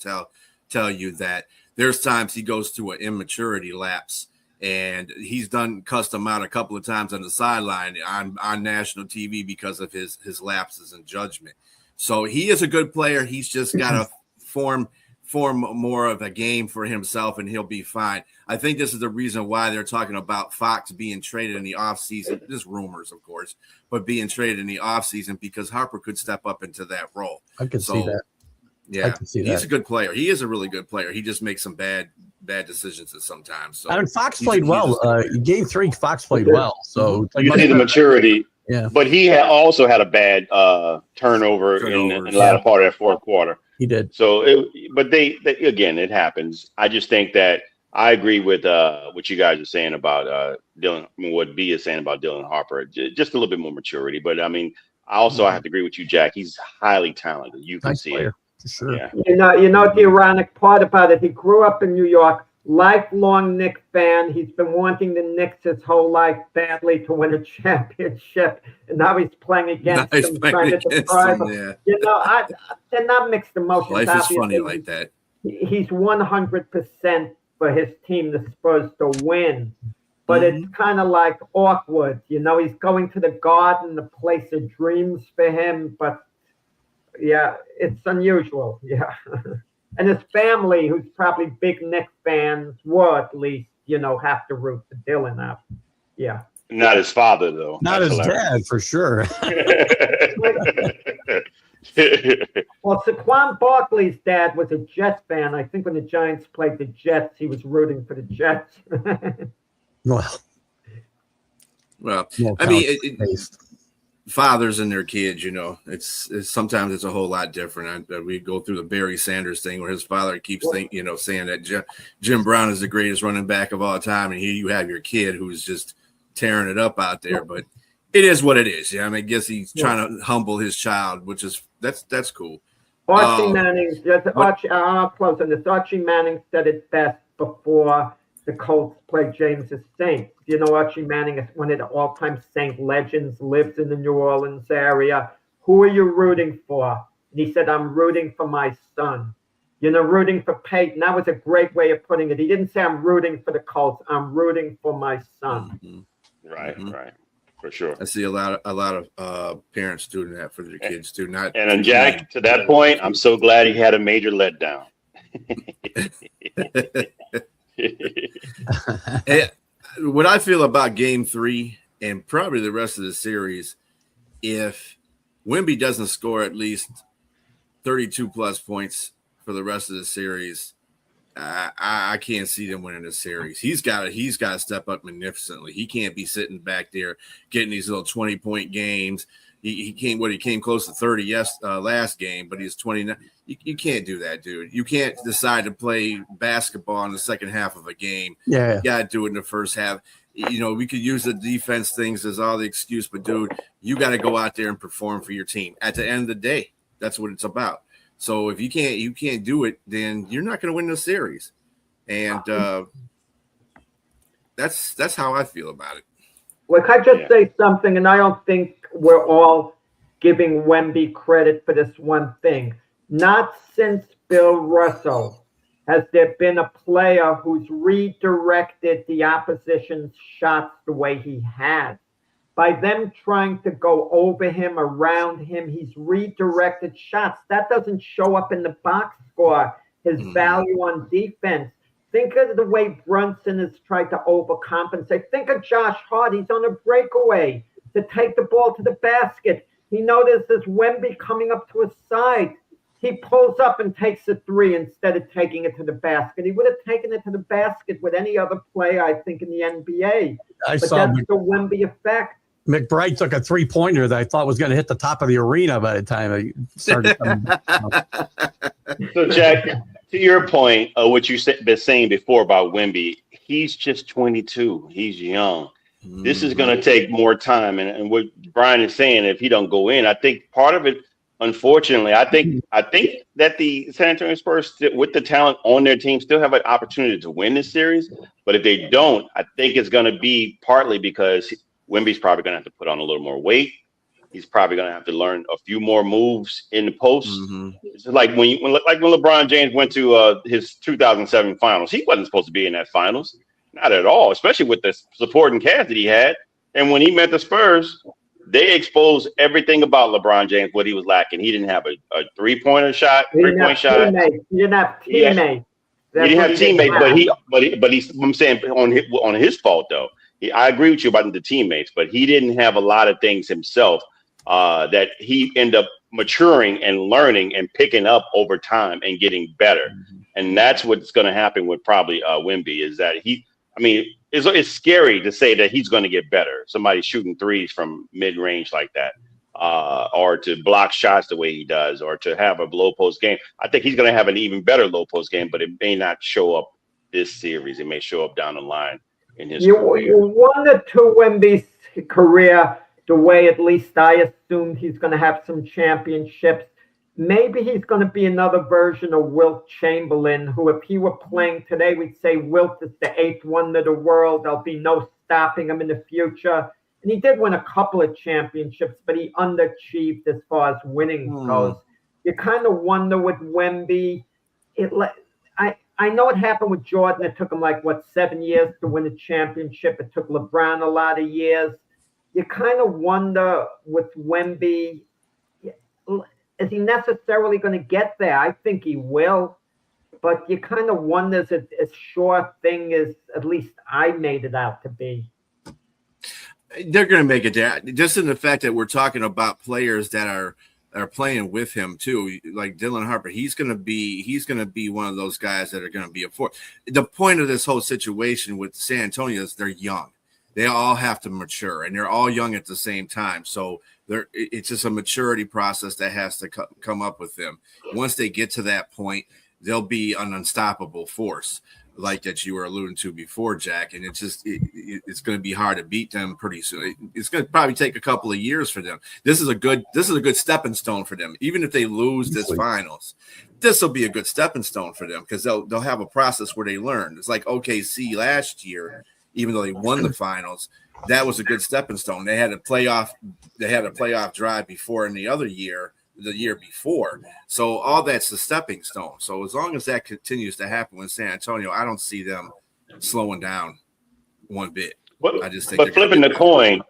tell you that there's times he goes through an immaturity lapse, and he's done cussed him out a couple of times on the sideline on national TV because of his lapses in judgment. So he is a good player. He's just got to form more of a game for himself, and he'll be fine. I think this is the reason why they're talking about Fox being traded in the offseason. Just rumors, of course, but being traded in the offseason because Harper could step up into that role. I can see that. Yeah, he's a good player. He is a really good player. He just makes some bad decisions sometimes. So Fox played well. Game 3, Fox played well. So you see the maturity. Yeah, but he also had a bad turnover in the latter part of that fourth quarter. He did. So, they again, it happens. I just think that I agree with what you guys are saying about Dylan. What B is saying about Dylan Harper. Just a little bit more maturity. But I mean, I have to agree with you, Jack. He's highly talented. You can see it. for sure. Yeah. You know the ironic part about it. He grew up in New York, lifelong Knicks fan. He's been wanting the Knicks his whole life badly to win a championship, and now he's playing against Nice them, playing trying to against deprive them, him. yeah. They're not mixed emotions. Life is obviously. funny like that. He's 100% for his team, the Spurs, to win. But it's kind of like awkward. He's going to the Garden, the place of dreams for him. But yeah, it's unusual. Yeah. And his family, who's probably big Knicks fans, will at least, have to root for Dylan up. Yeah. Not his father, though. Not That's his dad, for sure. Well, Saquon Barkley's dad was a Jets fan. I think when the Giants played the Jets, he was rooting for the Jets. Well, I mean, fathers and their kids, it's sometimes it's a whole lot different. We go through the Barry Sanders thing where his father keeps saying that Jim Brown is the greatest running back of all time, and here you have your kid who's just tearing it up out there. But it is what it is. Yeah, I mean, I guess he's trying to humble his child, which is that's cool. Archie Manning, I'll close on this. Archie Manning said it best before the Colts played James' Saints. Archie Manning is one of the all-time Saint legends, lives in the New Orleans area. Who are you rooting for? And he said, I'm rooting for my son. Rooting for Peyton. That was a great way of putting it. He didn't say, I'm rooting for the Colts. I'm rooting for my son. Mm-hmm. Right. For sure. I see a lot of parents doing that for their kids too. And Jack, to that point, I'm so glad he had a major letdown. What I feel about Game 3 and probably the rest of the series, if Wemby doesn't score at least 32 plus points for the rest of the series, I can't see them winning this series. He's got to step up magnificently. He can't be sitting back there getting these little 20-point games. He came close to 30 last game, but he's 29. You can't do that, dude. You can't decide to play basketball in the second half of a game. Yeah. You got to do it in the first half. We could use the defense things as all the excuse, but dude, you got to go out there and perform for your team. At the end of the day, that's what it's about. So if you can't do it, then you're not going to win the series. And that's how I feel about it. Well, can I just say something? And I don't think we're all giving Wemby credit for this one thing. Not since Bill Russell has there been a player who's redirected the opposition's shots the way he has. By them trying to go over him, around him, he's redirected shots. That doesn't show up in the box score, his value on defense. Think of the way Brunson has tried to overcompensate. Think of Josh Hart. He's on a breakaway to take the ball to the basket. He notices Wemby coming up to his side. He pulls up and takes a three instead of taking it to the basket. He would have taken it to the basket with any other player, I think, in the NBA. But that's the Wemby effect. McBride took a three-pointer that I thought was going to hit the top of the arena by the time I started coming back. So, Jack, to your point of what you've been saying before about Wemby, he's just 22. He's young. This is going to take more time. And what Brian is saying, if he don't go in, I think part of it, unfortunately, I think that the San Antonio Spurs, with the talent on their team, still have an opportunity to win this series. But if they don't, I think it's going to be partly because Wemby's probably going to have to put on a little more weight. He's probably going to have to learn a few more moves in the post. It's like when LeBron James went to his 2007 finals, he wasn't supposed to be in that finals, not at all, especially with the supporting cast that he had. And when he met the Spurs, they exposed everything about LeBron James, what he was lacking. He didn't have a three-pointer shot, three-point shot. He didn't have teammates. He didn't have teammates, but he's. I'm saying on his fault though. I agree with you about the teammates, but he didn't have a lot of things himself that he ended up maturing and learning and picking up over time and getting better. And that's what's going to happen with probably Wemby is that it's scary to say that he's going to get better. Somebody shooting threes from mid-range like that, or to block shots the way he does, or to have a low post game. I think he's going to have an even better low post game, but it may not show up this series. It may show up down the line. You wanted to Wemby's career the way at least I assumed he's going to have some championships. maybe he's going to be another version of Wilt Chamberlain, who if he were playing today, we'd say Wilt is the eighth wonder of the world. There'll be no stopping him in the future. And he did win a couple of championships, but he underachieved as far as winning goes. You kind of wonder with Wemby. I know it happened with Jordan. It took him 7 years to win a championship. It took LeBron a lot of years. You kind of wonder with Wemby, is he necessarily going to get there? I think he will. But you kind of wonder is it as sure thing as at least I made it out to be. They're going to make it there. Just in the fact that we're talking about players that are playing with him too, like Dylan Harper. He's going to be one of those guys that are going to be a force. The point of this whole situation with San Antonio is they're young. They all have to mature, and they're all young at the same time. So it's just a maturity process that has to come up with them. Once they get to that point, they'll be an unstoppable force, like that you were alluding to before, Jack. And it's going to be hard to beat them pretty soon. It's going to probably take a couple of years for them. This is a good stepping stone for them. Even if they lose this finals, this will be a good stepping stone for them because they'll have a process where they learn. It's like OKC last year, even though they won the finals, that was a good stepping stone. They had a playoff drive before in the year before. So all that's the stepping stone. So as long as that continues to happen with San Antonio, I don't see them slowing down one bit. I just think. But flipping the coin,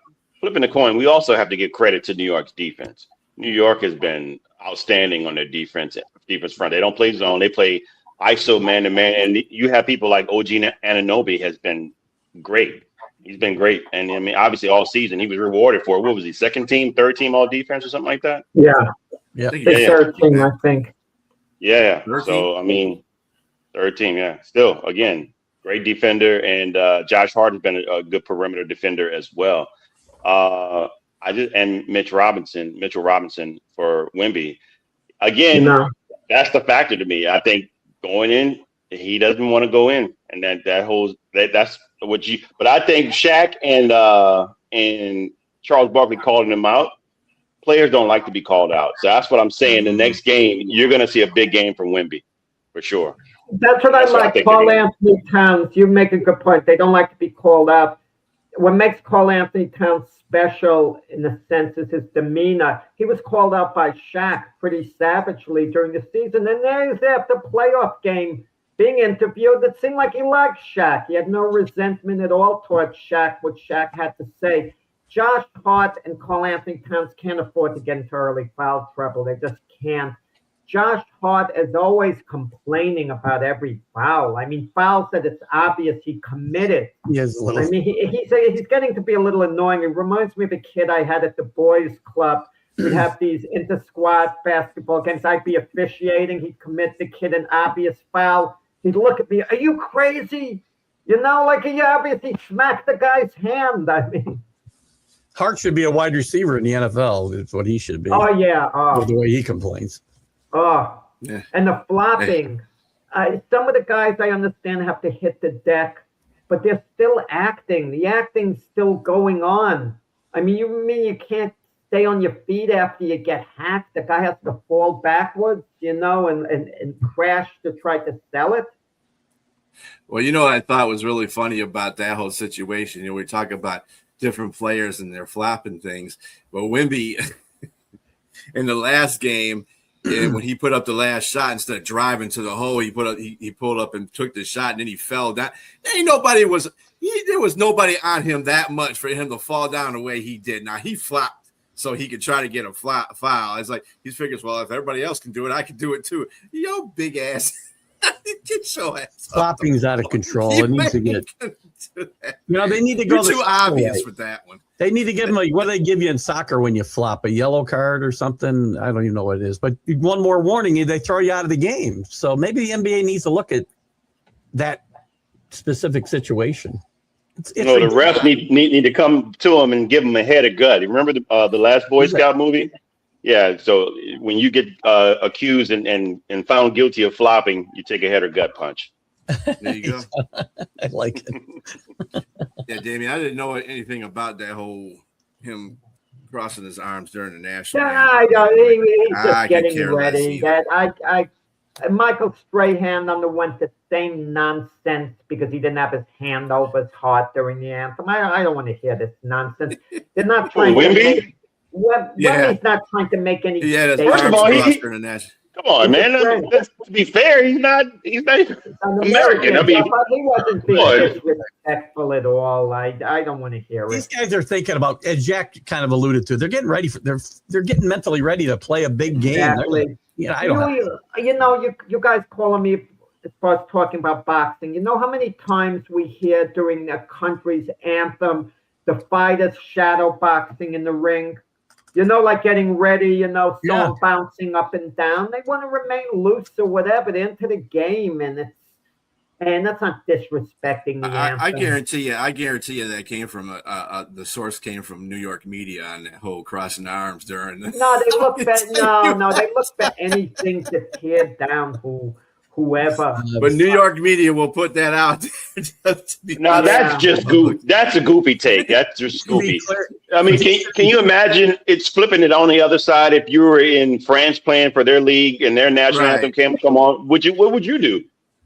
we also have to give credit to New York's defense. New York has been outstanding on their defense front. They don't play zone; they play ISO man to man. And you have people like OG Anunoby has been great. He's been great. And I mean, obviously all season he was rewarded for, what was he, second team, third team all defense or something like that? Yeah. Third team, I think. Yeah. So, I mean, third team. Yeah. Still, again, great defender. And Josh Hart has been a good perimeter defender as well. And Mitchell Robinson for Wemby. Again, that's the factor to me. I think going in, he doesn't want to go in. And that's what you, but I think Shaq and Charles Barkley calling him out. Players don't like to be called out. So that's what I'm saying. The next game, you're going to see a big game from Wemby for sure. That's what I like. Karl Anthony Towns, you make a good point. They don't like to be called out. What makes Karl Anthony Towns special in a sense is his demeanor. He was called out by Shaq pretty savagely during the season. And then he's after playoff game being interviewed. It seemed like he liked Shaq. He had no resentment at all towards Shaq, what Shaq had to say. Josh Hart and Karl Anthony Towns can't afford to get into early foul trouble. They just can't. Josh Hart is always complaining about every foul. I mean, fouls that it's obvious he committed. Yes, I mean, he's getting to be a little annoying. It reminds me of a kid I had at the boys' club. We'd have these inter-squad basketball games. I'd be officiating. He'd commit the kid an obvious foul. He'd look at me, are you crazy? You know, like he obviously smacked the guy's hand. I mean, Hart should be a wide receiver in the NFL. Is what he should be. Oh, yeah. The way he complains. Oh, yeah. And the flopping. Some of the guys I understand have to hit the deck, but they're still acting. The acting's still going on. I mean, you can't stay on your feet after you get hacked? The guy has to fall backwards, and crash to try to sell it. Well, what I thought was really funny about that whole situation. We talk about different players and their flapping things, but Wemby in the last game, when he put up the last shot, instead of driving to the hole, he pulled up and took the shot, and then he fell down. There was nobody on him that much for him to fall down the way he did. Now he flopped so he could try to get a foul. It's like he figures, well, if everybody else can do it, I can do it too. Yo, big ass. Get your ass. Flopping's out of control. It needs to get. They need to go. You're too obvious with that one. They need to give him what do they give you in soccer when you flop? A yellow card or something? I don't even know what it is. But one more warning, they throw you out of the game. So maybe the NBA needs to look at that specific situation. The refs need to come to him and give him a head of gut. You remember the last Boy Scout movie? Yeah. So when you get accused and found guilty of flopping, you take a head or gut punch. There you go. I like it. Yeah, Damien, I didn't know anything about that whole him crossing his arms during the national Yeah, anthem. I know. He's I just could getting care less ready. either. That Michael Strahan underwent the same nonsense because he didn't have his hand over his heart during the anthem. I don't want to hear this nonsense. They're not trying to Wemby? make. Yeah. Wemby's not trying to make any. Yeah, that's First of arms all, he- crossed during the national. Come on, He's a man. friend. Let's be fair. He's not even American. I mean, but he wasn't being come on. disrespectful at all. I don't want to hear These it. guys are thinking about, as Jack kind of alluded to, they're getting ready for they're getting mentally ready to play a big game. Exactly. I don't have, You guys calling me as far as talking about boxing. You know how many times we hear during a country's anthem the fighters shadow boxing in the ring? Like getting ready, someone Yeah. bouncing up and down. They want to remain loose or whatever. They're into the game, and that's not disrespecting the anthem. I guarantee you that came from the source came from New York media on that whole crossing the arms during the. No, they look for they look for anything to tear down whoever. But New York media will put that out there. Just to be no, that's Yeah. just goofy. That's a goofy take. That's just to be goofy. clear, I mean, can you imagine it's flipping it on the other side? If you were in France playing for their league and their national Right. anthem came on, what would you do?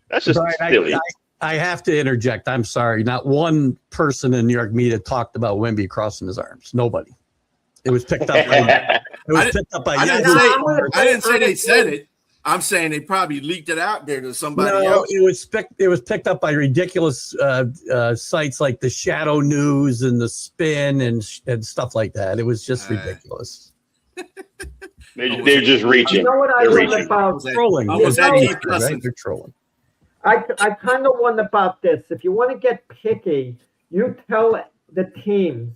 That's just Brian, silly. I have to interject. I'm sorry. Not one person in New York media talked about Wemby crossing his arms. Nobody. It was picked up. By I didn't Yahoo. I didn't say they said it. I'm saying they probably leaked it out there to somebody No, else. it was picked up by ridiculous sites like the Shadow News and the Spin and stuff like that. It was just ridiculous. They're just reaching. You know what I They're love reaching. about? Trolling. Oh, was that Keith Right? Cousins? They're trolling. I kind of wonder about this. If you want to get picky, you tell the teams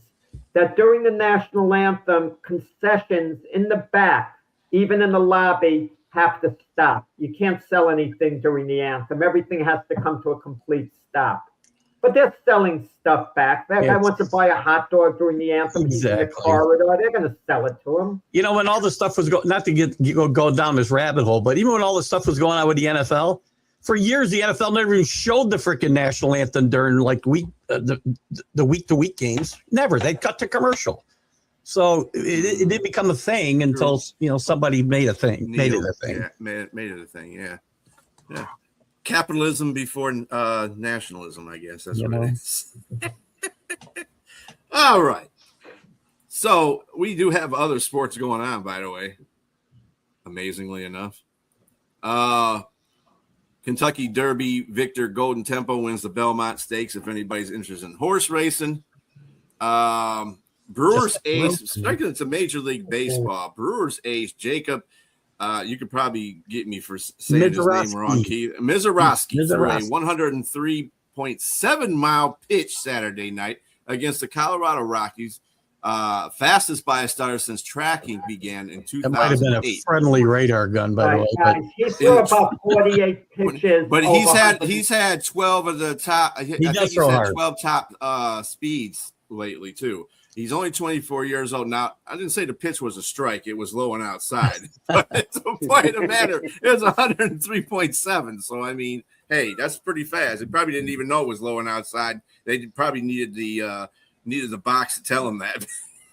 that during the national anthem, concessions in the back, even in the lobby, have to stop. You can't sell anything during the anthem. Everything has to come to a complete stop. But they're selling stuff back. That guy wants to buy a hot dog during the anthem. He's in the Exactly. corridor. They're going to sell it to him. When all this stuff was going, not to go down this rabbit hole, but even when all this stuff was going on with the NFL, for years the NFL never even showed the freaking national anthem during like the week-to-week games. Never. They cut to commercial. So it didn't become a thing until somebody made it a thing. Yeah, made it a thing. Yeah. Capitalism before nationalism, I guess. That's what it is. All right. So we do have other sports going on, by the way. Amazingly enough. Kentucky Derby victor Golden Tempo wins the Belmont Stakes. If anybody's interested in horse racing. Brewers ace, speaking to Major League Baseball, Brewers ace Jacob. You could probably get me for saying his name wrong. Mizorowski threw a 103.7 mile pitch Saturday night against the Colorado Rockies. Fastest by a starter since tracking began in 2008. That might have been a friendly radar gun, by the way. But He threw about 48 pitches. But he's had 12 of the top. I think he's had 12 top speeds lately too. He's only 24 years old now. I didn't say the pitch was a strike; it was low and outside. But it's a point of matter. It was 103.7. So I mean, hey, that's pretty fast. They probably didn't even know it was low and outside. They probably needed the box to tell them that.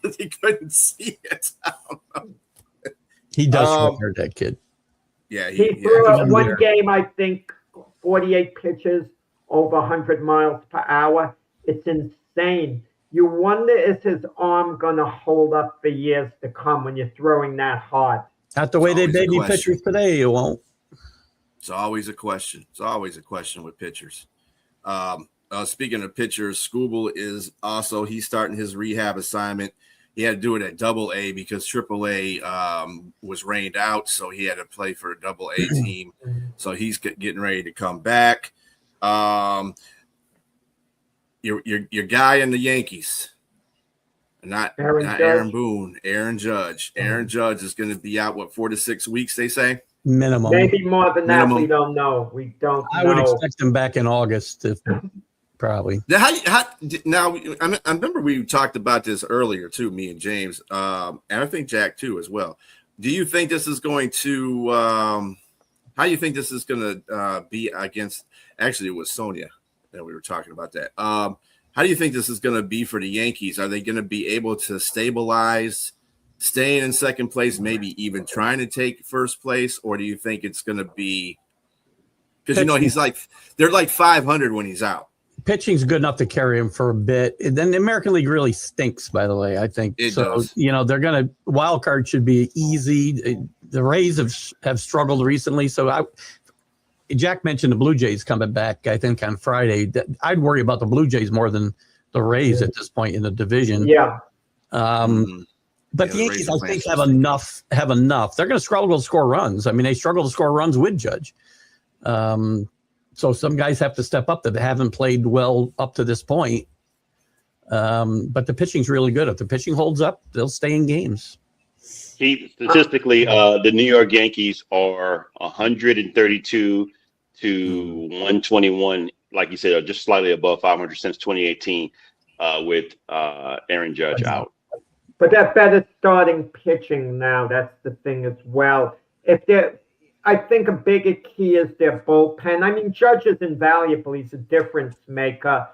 They couldn't see it. I don't know. He does hurt that kid. Yeah, he threw one game, I think, 48 pitches over 100 miles per hour. It's insane. You wonder, is his arm going to hold up for years to come when you're throwing that hard? Not the way they baby pitchers today, it won't. It's always a question. It's always a question with pitchers. Speaking of pitchers, Skubal is also, he's starting his rehab assignment. He had to do it at AA because AAA was rained out, so he had to play for a AA team. So he's getting ready to come back. Your guy in the Yankees, not Aaron Boone, Aaron Judge. Aaron Judge is going to be out, 4 to 6 weeks, they say? Minimum. Maybe more than that. We don't know. I would expect him back in August, probably. Now, I remember we talked about this earlier, too, me and James, and I think Jack, too, as well. Do you think this is going to how do you think this is going to be against – actually, it was Sonia that we were talking about that. How do you think this is going to be for the Yankees? Are they going to be able to stabilize, staying in second place, maybe even trying to take first place? Or do you think it's going to be – because, they're like 500 when he's out. Pitching's good enough to carry him for a bit. And then the American League really stinks, by the way, I think. It does. They're going to – wild card should be easy. The Rays have struggled recently. So Jack mentioned the Blue Jays coming back, I think, on Friday. I'd worry about the Blue Jays more than the Rays at this point in the division. Yeah. But the Yankees, I think, have enough. They're going to struggle to score runs. I mean, they struggle to score runs with Judge. So some guys have to step up that haven't played well up to this point. But the pitching's really good. If the pitching holds up, they'll stay in games. Statistically, the New York Yankees are 132 to 121, like you said, just slightly above 500 since 2018, with Aaron Judge out. But that better starting pitching now. That's the thing as well. I think a bigger key is their bullpen. I mean, Judge is invaluable. He's a difference maker,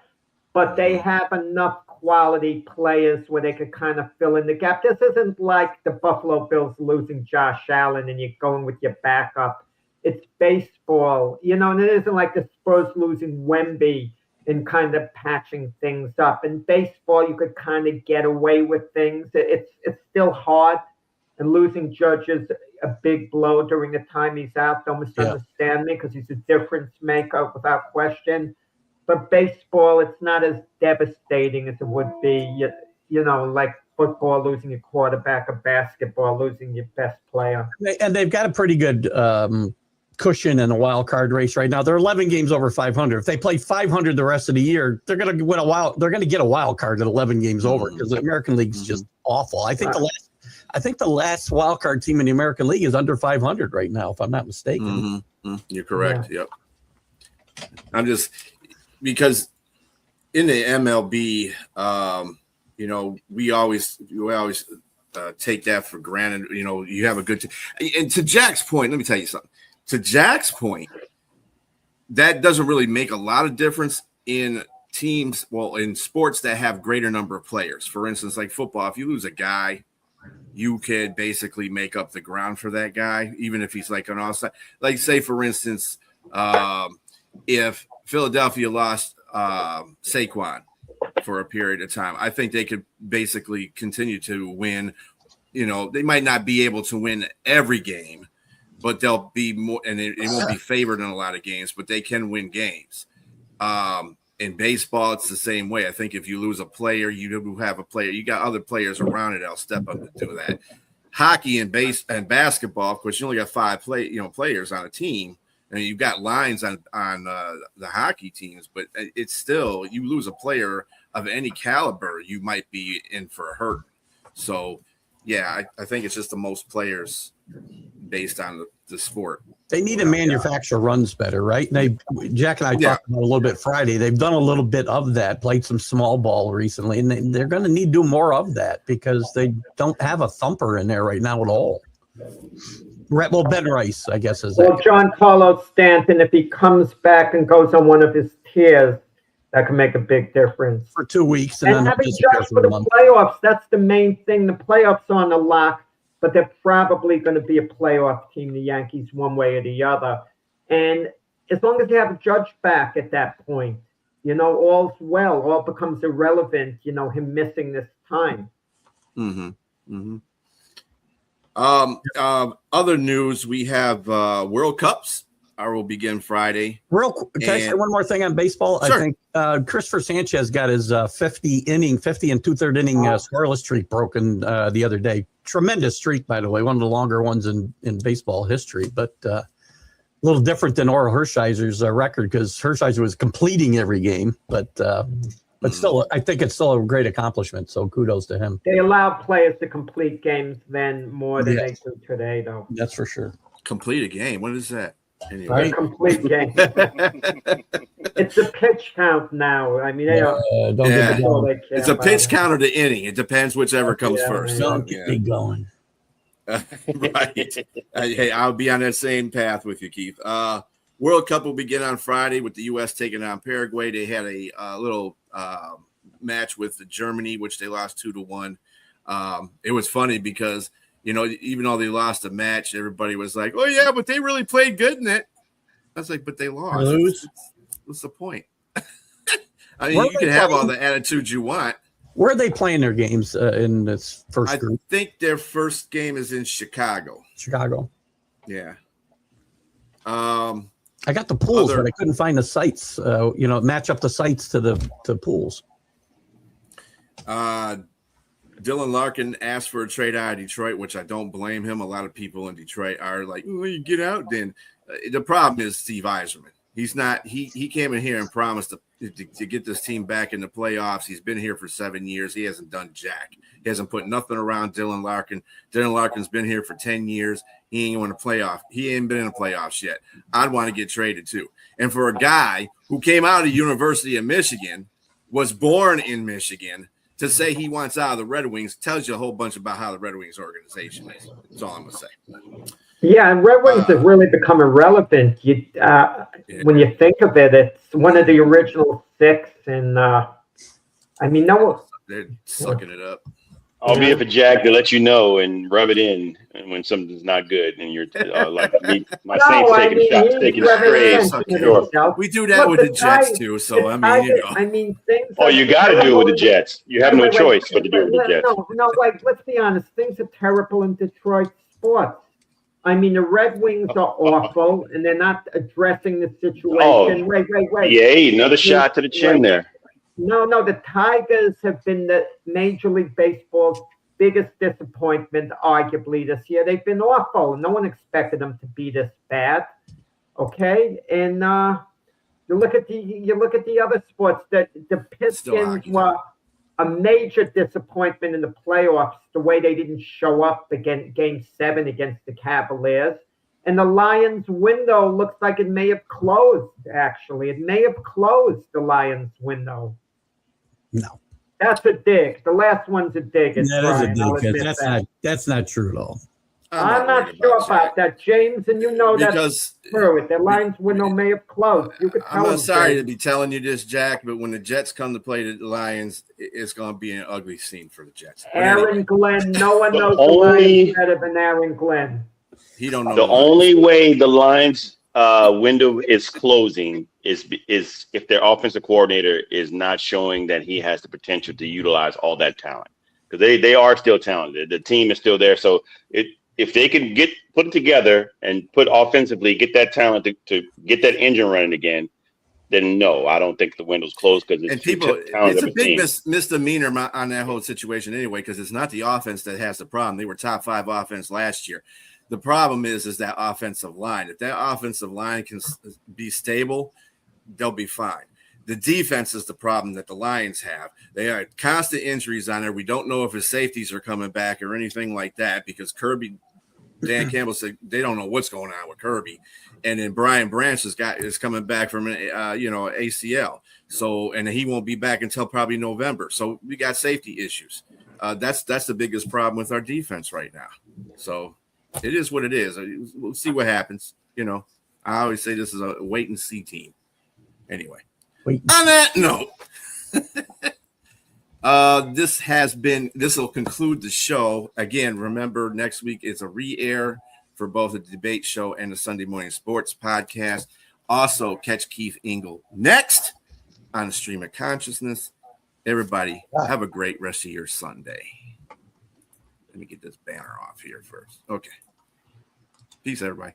but they have enough quality players where they could kind of fill in the gap. This isn't like the Buffalo Bills losing Josh Allen and you're going with your backup. It's baseball, and it isn't like the Spurs losing Wemby and kind of patching things up. In baseball, you could kind of get away with things. It's still hard, and losing Judge is a big blow during the time he's out. Don't misunderstand me, because he's a difference maker without question. But baseball, it's not as devastating as it would be, like football losing your quarterback, or basketball losing your best player. And they've got a pretty good cushion in a wild card race right now. They're 11 games over 500. If they play 500 the rest of the year, they're going to win They're going to get a wild card at 11 games over, because the American League's just awful. I think the last wild card team in the American League is under 500 right now, if I'm not mistaken. You're correct. Yeah. Yep. I'm just because in the MLB, we always take that for granted. You have a good and to Jack's point, let me tell you something. To Jack's point, that doesn't really make a lot of difference in teams. Well, in sports that have greater number of players, for instance, like football, if you lose a guy, you could basically make up the ground for that guy, even if he's like an offside. Like, say, for instance, if Philadelphia lost Saquon for a period of time, I think they could basically continue to win. They might not be able to win every game, but they'll be more, and it won't be favored in a lot of games, but they can win games. In baseball, it's the same way. I think if you lose a player, you have a player. You got other players around it that'll step up to do that. Hockey and basketball, of course, you only got 5 players on a team, and you've got lines on the hockey teams. But it's still, you lose a player of any caliber, you might be in for a hurt. So, yeah, I think it's just the most players based on the sport. They need to manufacture runs better, right? Jack and I talked about a little bit Friday. They've done a little bit of that, played some small ball recently, and they're going to need to do more of that, because they don't have a thumper in there right now at all. Well, Ben Rice, I guess, is that. Well, Giancarlo Stanton, if he comes back and goes on one of his tears, that can make a big difference. For 2 weeks. And then having Judge for the playoffs, that's the main thing. The playoffs are on the lock, but they're probably going to be a playoff team, the Yankees, one way or the other. And as long as you have a Judge back at that point, all's well. All becomes irrelevant, him missing this time. Other news, we have World Cups. Will begin Friday. Real quick, can I say one more thing on baseball? Sure. I think Christopher Sanchez got his 50 and 2/3 inning scoreless streak broken the other day. Tremendous streak, by the way, one of the longer ones in baseball history, but a little different than Orel Hershiser's record, because Hershiser was completing every game, but still, I think it's still a great accomplishment. So kudos to him. They allow players to complete games then more than they do today, though. That's for sure. Complete a game. What is that? Anyway. Right? Complete game. It's a pitch count now. I mean, they don't get the goal. It's a pitch count or the inning. It depends whichever comes first. Don't get me going. Right. Hey, I'll be on that same path with you, Keith. World Cup will begin on Friday with the U.S. taking on Paraguay. They had a little match with the Germany, which they lost 2-1. It was funny because, even though they lost the match, everybody was like, oh, yeah, but they really played good in it. I was like, but they lost. What's the point? I mean, you can have all the attitude you want. Where are they playing their games in this first group? I think their first game is in Chicago. Yeah. I got the pools, but I couldn't find the sites. Match up the sites to the pools. Dylan Larkin asked for a trade out of Detroit, which I don't blame him. A lot of people in Detroit are like, "Well, you get out then." The problem is Steve Yzerman. He's not. He came in here and promised to get this team back in the playoffs. He's been here for 7 years. He hasn't done jack. He hasn't put nothing around Dylan Larkin. Dylan Larkin's been here for 10 years. He ain't in a playoff. He ain't been in the playoffs yet. I'd want to get traded too. And for a guy who came out of University of Michigan, was born in Michigan, to say he wants out of the Red Wings tells you a whole bunch about how the Red Wings organization is. That's all I'm going to say. Yeah, and Red Wings have really become irrelevant. When you think of it, it's one of the original six. And, They're sucking it up. I'll be up for Jack to let you know and rub it in when something's not good and you're like me, my Saints taking shots, taking sprays. Sure. We do that with the Jets too. So things. Oh, you got to do it with the Jets. You have no choice but to do it with the Jets. No, let's be honest. Things are terrible in Detroit sports. The Red Wings are awful, and they're not addressing the situation. Oh, wait. Yay, another shot to the chin there. No, the Tigers have been the Major League Baseball's biggest disappointment, arguably, this year. They've been awful. No one expected them to be this bad. Okay, and you look at the other sports. That the Pistons were a major disappointment in the playoffs. The way they didn't show up against Game 7 against the Cavaliers. And the Lions' window looks like it may have closed, actually. It may have closed, the Lions' window. No. That's a dig. The last one's a dig. That's not true at all. I'm not sure about that, James, and that's true. The Lions' window may have closed. You could tell I'm sorry to be telling you this, Jack, but when the Jets come to play the Lions, it's going to be an ugly scene for the Jets. Aaron Glenn, no one knows the Lions better than Aaron Glenn. He don't know. The only way the Lions window is closing is if their offensive coordinator is not showing that he has the potential to utilize all that talent, because they are still talented. The team is still there. So if they can put it together and put offensively, get that talent to get that engine running again, then no, I don't think the window's closed, because it's a big misdemeanor on that whole situation anyway, because it's not the offense that has the problem. They were top 5 offense last year. The problem is that offensive line. If that offensive line can be stable, they'll be fine. The defense is the problem that the Lions have. They have constant injuries on there. We don't know if his safeties are coming back or anything like that, because Dan Campbell said they don't know what's going on with Kirby. And then Brian Branch is coming back from ACL. So, and he won't be back until probably November. So we got safety issues. That's the biggest problem with our defense right now. So it is what it is. We'll see what happens. I always say this is a wait and see team. Anyway, on that note, this will conclude the show. Again, remember, next week is a re-air for both the debate show and the Sunday Morning Sports podcast. Also, catch Keith Engel next on the Stream of Consciousness. Everybody, have a great rest of your Sunday. Let me get this banner off here first. Okay. Peace, everybody.